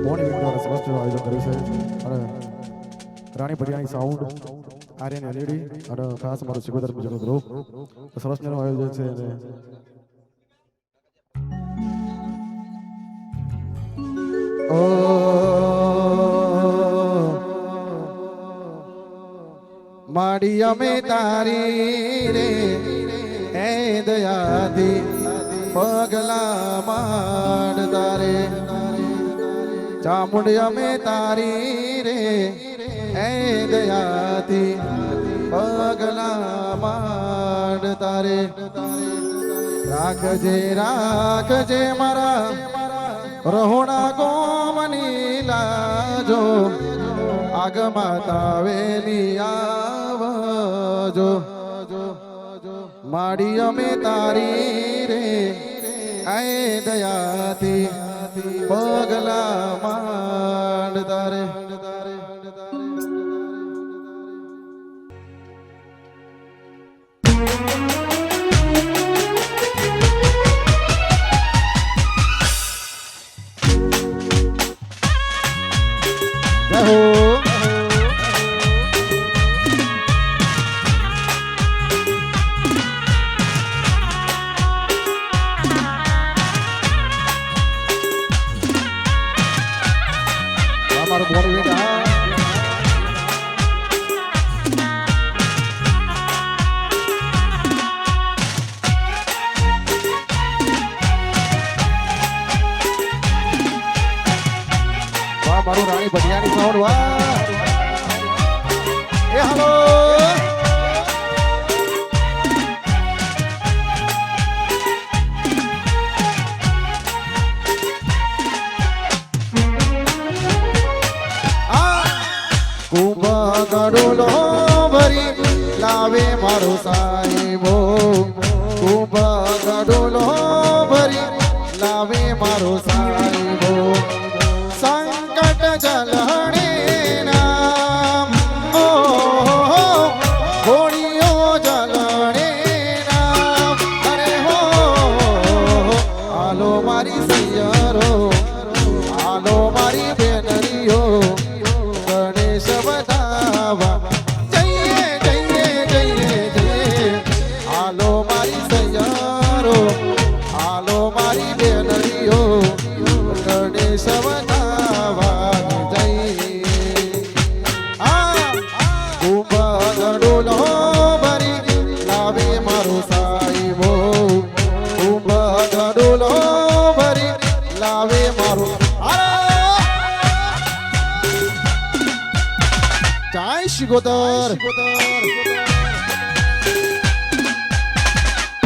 morning દ્વારા સરસ આયોજન કર્યું છે અને રાણી પટિયાની સાઉન્ડ આર્યન એલઈડી અને ખાસ અમારું સિકોદર મુજબનું ગ્રુપ સરસ આયોજન છે અને માડી અમે તારી રે હે દયાથી પગલા માંડ તારે ચામુંડ અમે તારી રે હે દયાથી પગલા માંડ તારે રાખજે રાખજે મારા રહોણા ગોમની લાજો આગમાં વેલી આવજો માડી અમે તારી રે હે દયાથી પગલા માંડ તારે મારું રાણી ભટિયાની સાઉન્ડ વાહ એ હાલો કુંભા ગડુલો ભરી લાવે મારો સાહેબો કુંભા ગડુલો ભરી લાવે મારો સાહેબો જલહણે નામ ઓ હોળીઓ જલહણે નામ અરે હો આલો મારી સૈયરો આલો મારી બેનરીઓ ગણેશ બતાવા જઈએ જઈએ જઈએ જઈએ આલો મારી સૈયરો આલો મારી બેનરીઓ Ganesh Sigotar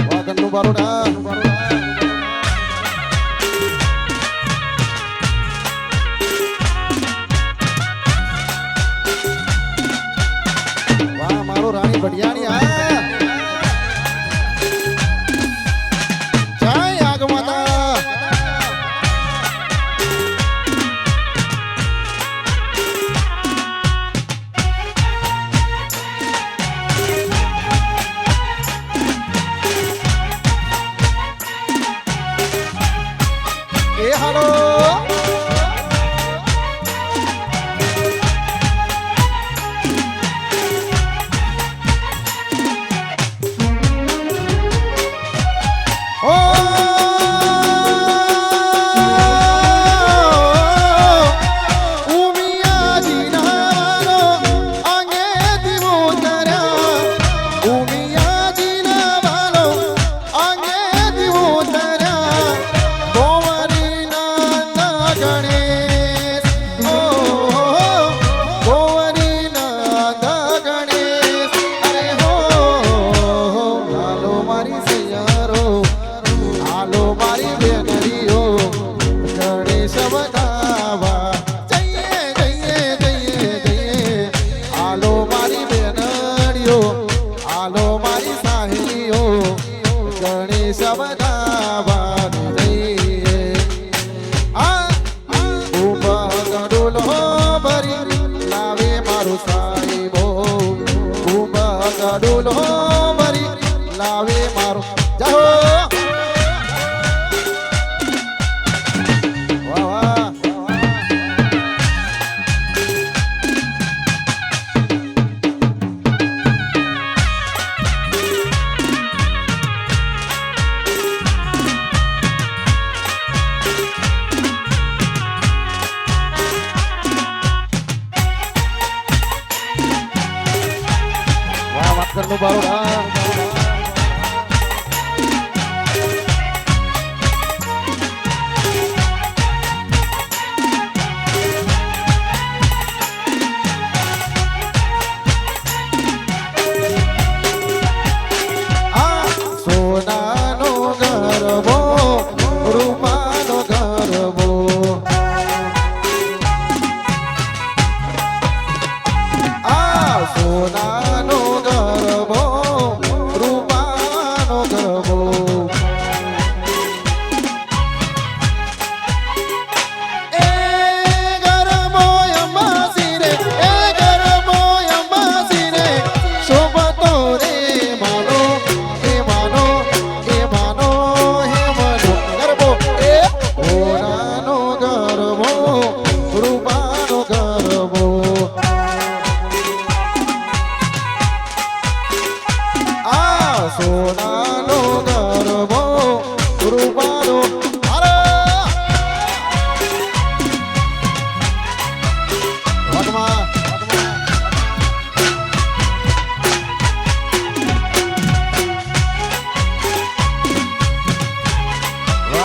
Wagan Baruda Wah maru Rani Badiani Jai Agamata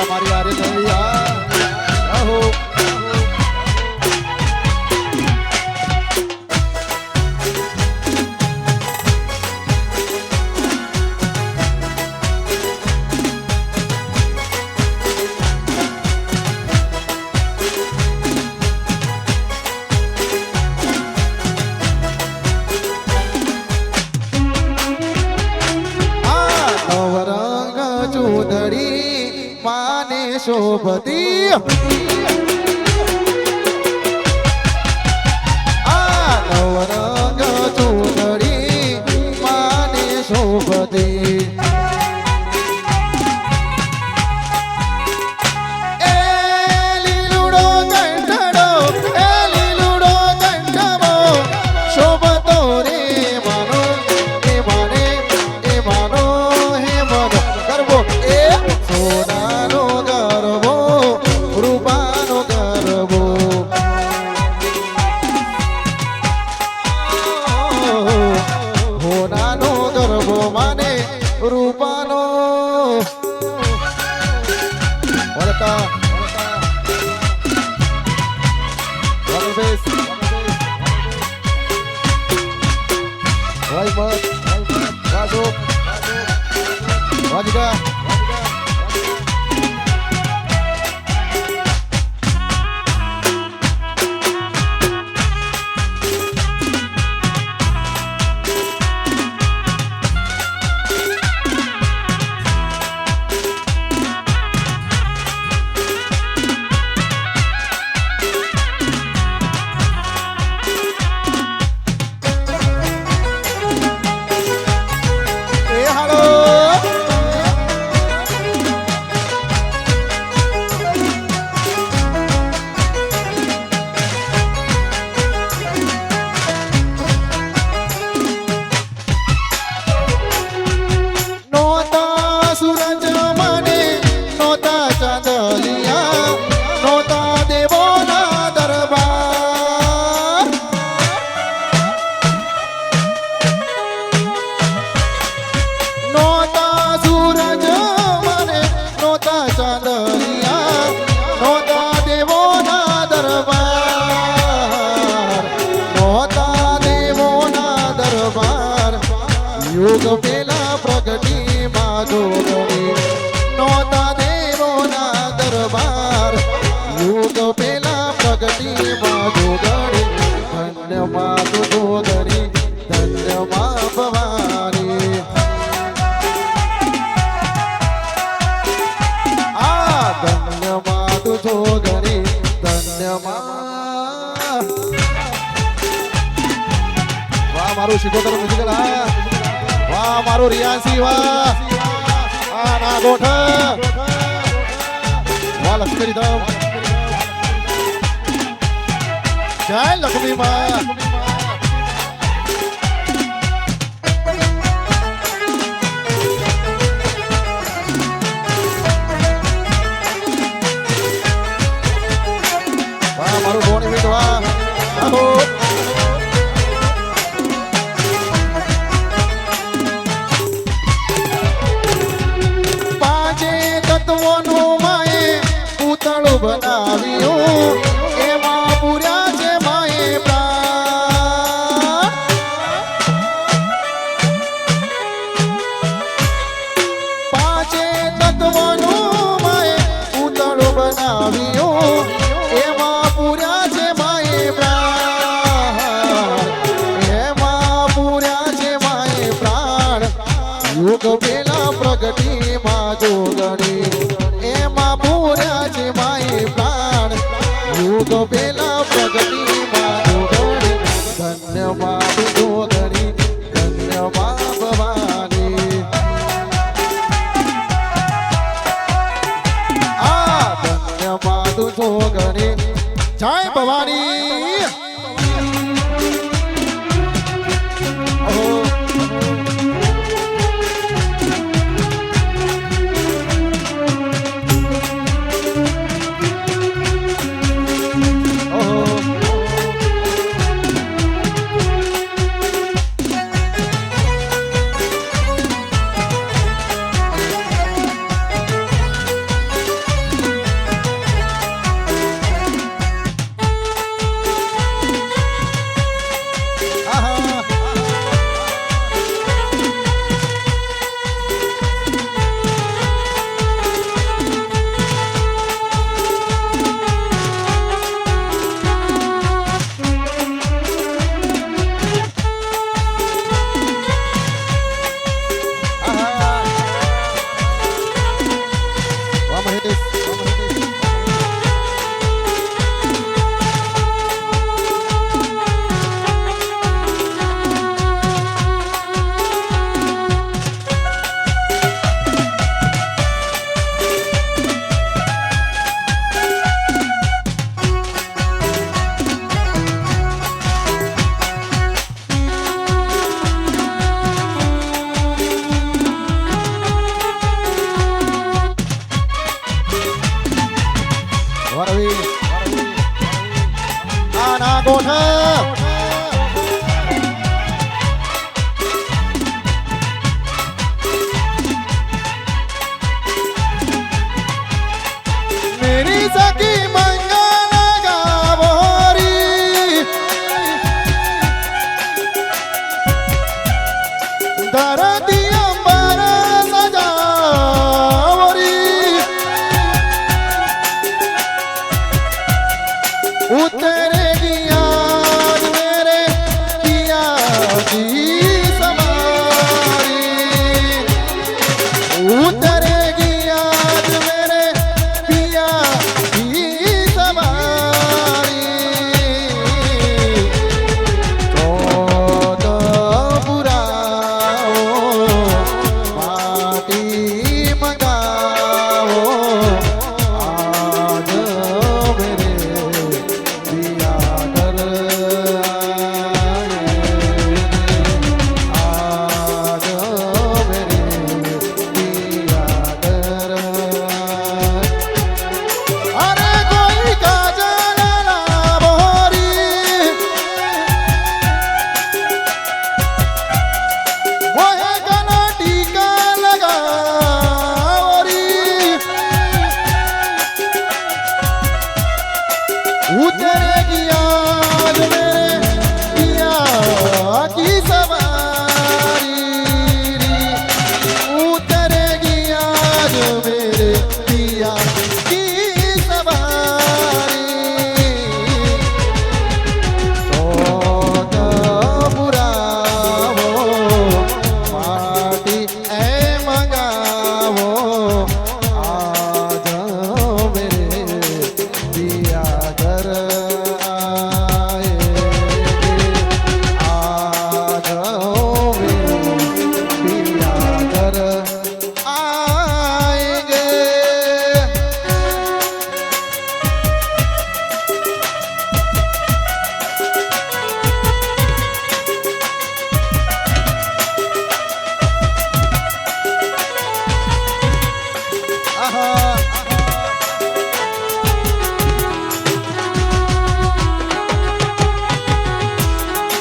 મારી આરે થઈ આહો શોભતી આ નવરંગ ચૂંદડી માને શોભતી એ લીલુડો કંઠડો એ લીલુડો કંઠમો શોભતો રે માનો એ માને એ માનો હે મનો ગરબો એ સોનાનો રૂપાનો વળતા વળબેસ વાઈમત વાજો વાજગા યુગ પેલા પ્રગટી માધોગણી નોતા દેવોના દરબાર યુગ પેલા પ્રગટી માધોગણી ધન્ય માધોગણી ધન્ય મા ભવાની આ ધન્ય માધોગણી ધન્ય મા વાહ મારું શિકોતર મ્યુઝિકલ હા વાહ મારું રિયાસી વાહ આ ના ગોઠ વાહ લક્ષ્મી ધામ જય લક્ષ્મી માં વાહ મારું બોની મીઠ વાહ આહો બનાવ્યું એમાં પૂર્યા છે માએ પ્રાણ પાંચે તત્વનું માએ પૂતળું બનાવ્યું એમાં પૂર્યા છે માએ પ્રાણ એમાં પૂર્યા છે માએ પ્રાણ યુગ પેલા પ્રગટી માં જોગણી એમાં પૂર્યા છે માએ પ્રાણ યુગ પેલા પ્રગટી માં જોગણી ધન્ય માં જોગણી ધન્ય માં ભવાની આ ધન્ય માં જોગણી જય ભવાની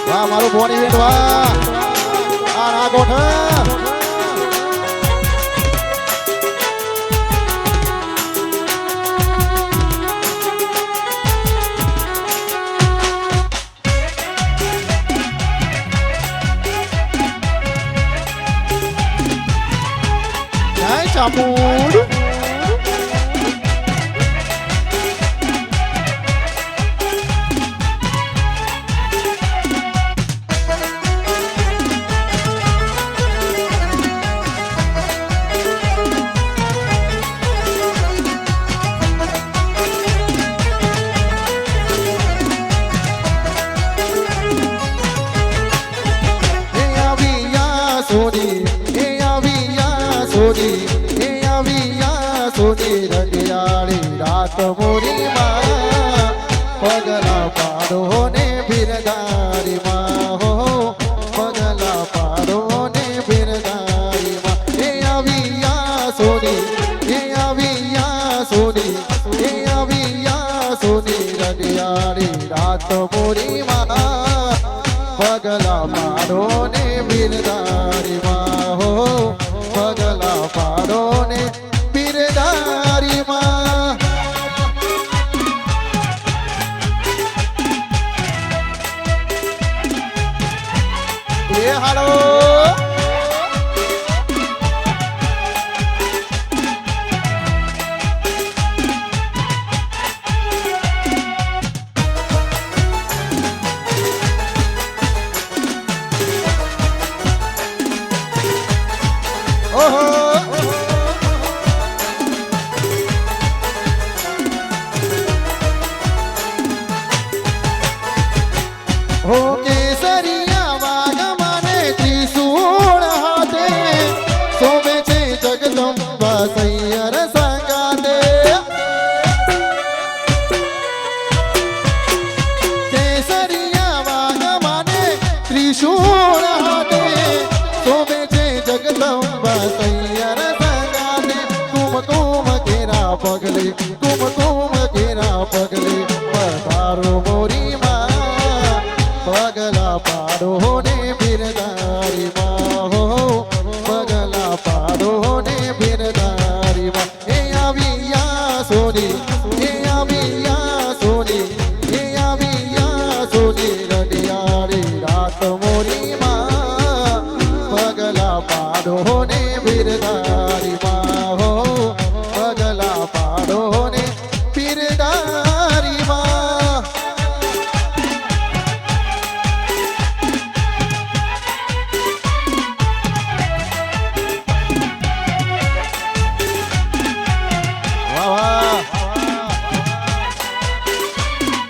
વાહ મારું બોની વેટ વાહ આ ના ગોઠ ચામુંડ સોની રડિયાળી રાત મોરી માં પગલા પાડો ને બિરદારી માં હો પગલા પાડો ને બિરદારી માં એ આવ્યા સોની એ આવ્યા સોની એ આવ્યા સોની રડિયાળી રાત મોરી માં પગલા પાડો ને બિરદારી માં હો પગલા પાડો ને બિરદારી માં એ હાલો ઓહો हो केसरिया वाग माने त्रिशूल हाथे सोमे छे जगदंबा सैयर संगाते केसरिया वाग माने त्रिशूल हाथे सोमे छे जगदंबा सैयर संगाते तुम केरा पगले तुम केरा पगले पधारो मोरी पगला पाडो ने बिरदारी माँ हो पगला पाडो ने बिरदारी माँ ए आविया सोनी ए आविया सोनी ए आविया सोनी रडियारी रात मोरी माँ पगला पाडो ने बिरदारी माँ हो पगला पाडो ने बिरदारी माँ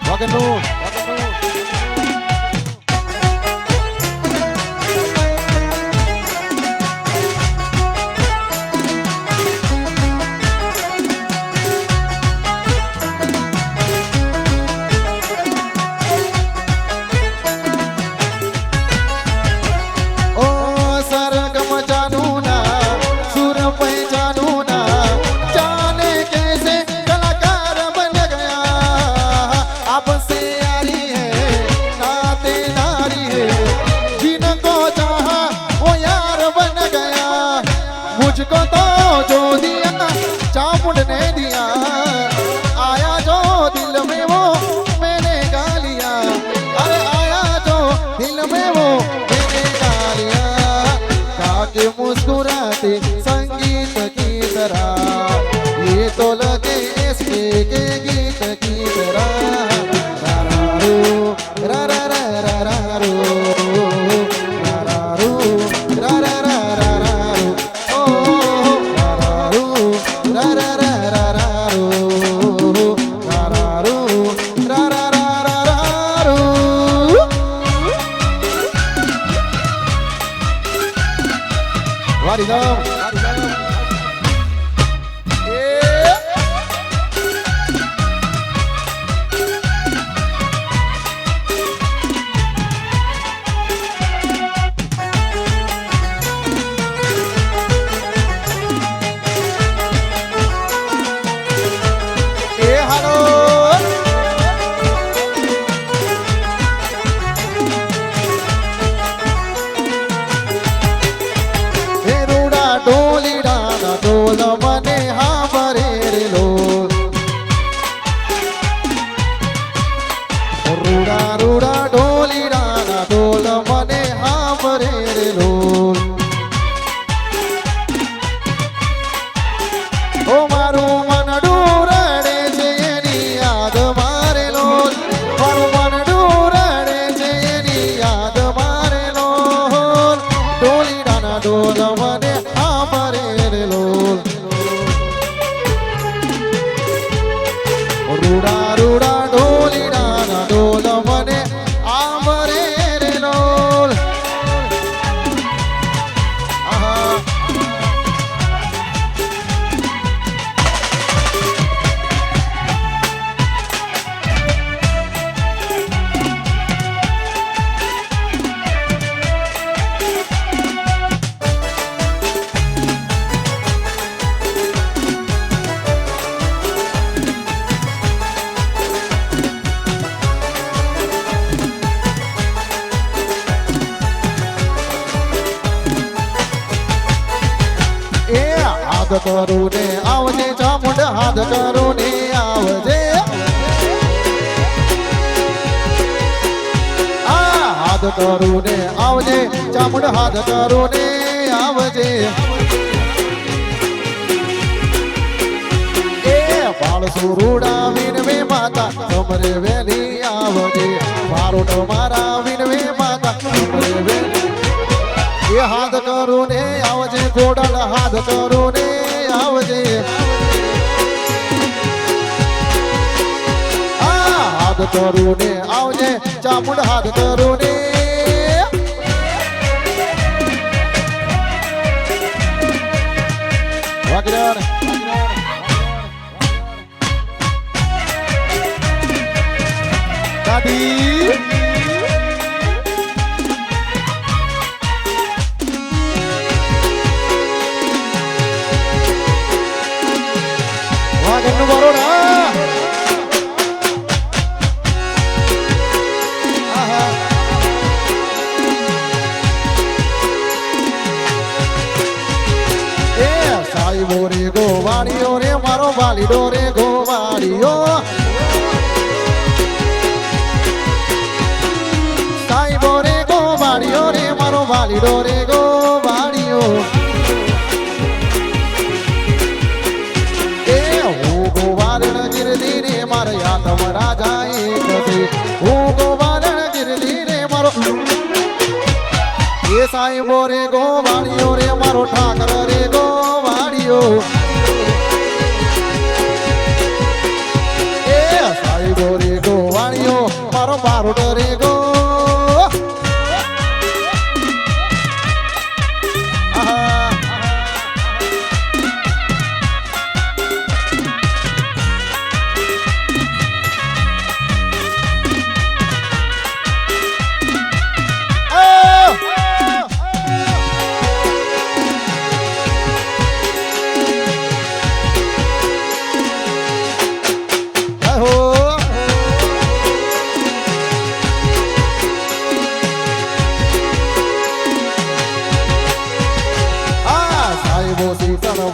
Waganu oh sargam januna sur pe januna जाने कैसे कलाकार बन गया आपसे यारी है नाते नारी है जिनको चाहा वो यार बन गया मुझको तो जो दिया चामुंड ने दिया आया जो दिल में वो मैंने गा लिया अरे आया जो दिल में वो मैंने गा लिया गाके मुस्कुराते संगीत की तरह ये तो लगे इसके के गीत की तरह रा रा रा रा रा रो रा रा रो रा रा रा रा रा रो ओ रा रा रा रा रा रो रा रा रो रा रा रा रा रा रो वारीदाम મને હાંભરે રે લોલ રૂડા રૂડા ઢોલીડાના ઢોલ મને હાંભરે રે લોલ ઓ મારું મનડું રડે છે એની યાદ મારે લોલ મારું મનડું રડે છે એની યાદ મારે લોલ ઢોલીડાના ઢોલ મને હાંભરે રે લોલ રૂડા રૂડા ઢોલીડાના ઢોલ મને હાંભરે રે લોલ આહા હાથ કરું ને આવજે ચામુંડ હાથ કરું ને આવજે હાથ કરું ને આવજે ચામુંડ હાથ કરું ને આવજે બાળ સુરુડા વિનવે માતા કમરે વેલી આવજે બારોટ મારા વિનવે માતા કમરે વેલી એ હાથ કરું ને આવજે ગોડલ હાથ કરું ને આવજે હાથ કરું ને આવજે ચામુંડ હાથ કરું ને વાગડર દાદી વાગડનું બરોડા સાઈબો રે ગોવાળીઓ રે મારો વાલીડો રે ગોવાળીઓ સાઈબો રે ગોવાળીઓ રે મારો વાલીડો રે ગોવાળીઓ હું ગોવારણ ગીરદી રે મારે આતમ રાજા એક છે હું ગોવારણ ગીરદી રે મારો એ સાઈબો રે ગોવાળીઓ રે મારો ઠાકર રે ગોવાળીઓ એ સાઈબો રે ગોવાળીઓ મારો બારોટ રે ગો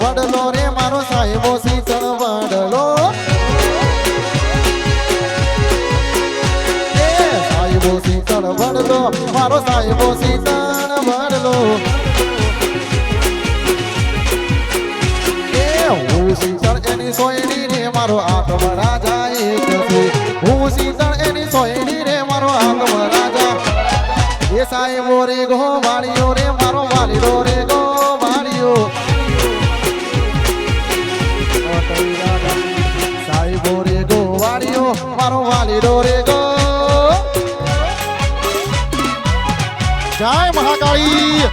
વડલો રે મારો સાહેબો શીતળ વડલો સાહેબો શીતળ વડલો મારો સાહેબો શીતળ વડલો હું શીતળ એની સોયડી રે મારો આત્મ રાજા એક છે હું શીતળ એની સોયડી રે મારો આત્મ રાજા એ સાહેબો રે ગોવાળીઓ રે મારો વાલીડો રે ગોવાળીઓ સાઈબો રે ગોવાળીઓ મારો વાલીડો રે ગો જય મહાકાળી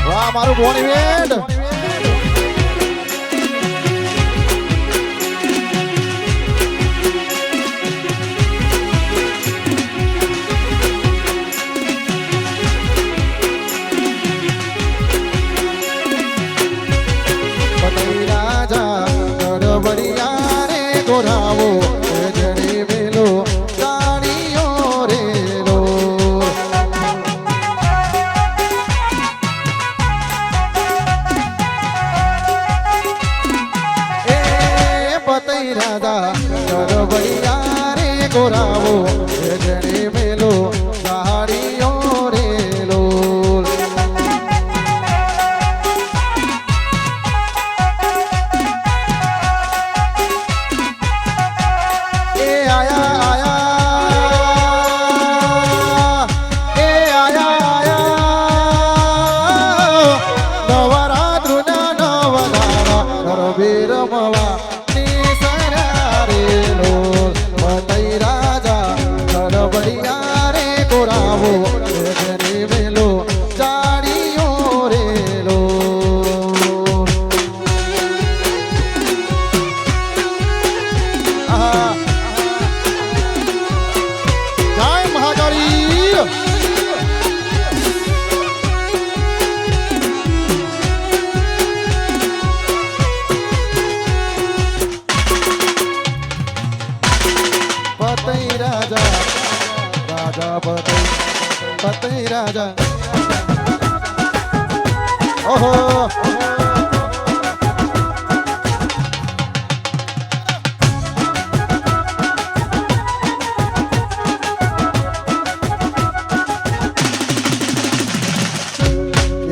વાહ મારું બોનીવેન્ડ રાજા ગરબડિયા રે ગોરાવો જડે મેલો ગોરાવો એ જેને મેલો સાડીઓ રે લોલ એ આયા આયા એ આયા આયા નવરાત્રુના નવનારા ગરબે રમવા નિસરા રે લોલ બતઈ રાજા ગરબડિયા રે ગોરાવો જેને મેલો જાડીઓ રે લોલ આહા જય મહાકાળી પતઈ રાજા રાજા પતઈ રાજા ઓહો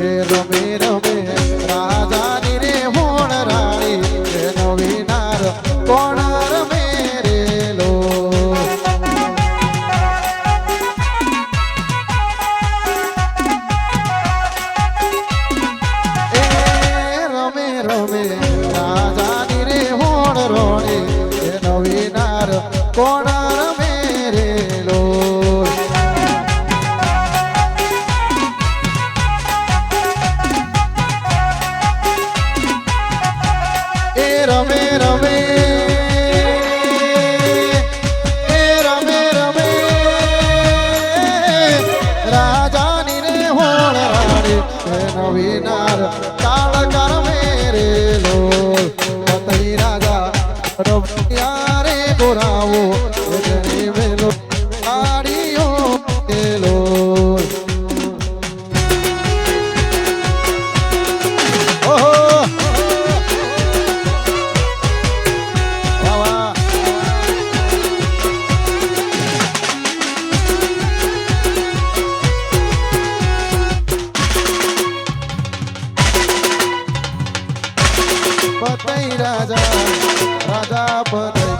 એ રમે રમે રાજાની રે હોણ રાણી એ નવી નાર કોણ રમે રે લો એ રમે રમે રાજાની રે હોણ રોણી એ નવી નાર કોણ રમે રે લો એ રમે રમે એ રમે રમે રાજાની રે હોણ રાણી એ નવી નાર તાળ કરમે રે લોલ પતઈ રાજા રમૈયા રે ગોરાવો જેને મેલો આડીઓ રે લોલ ઓહો વાહ વાહ પતઈ રાજા રાજા પતઈ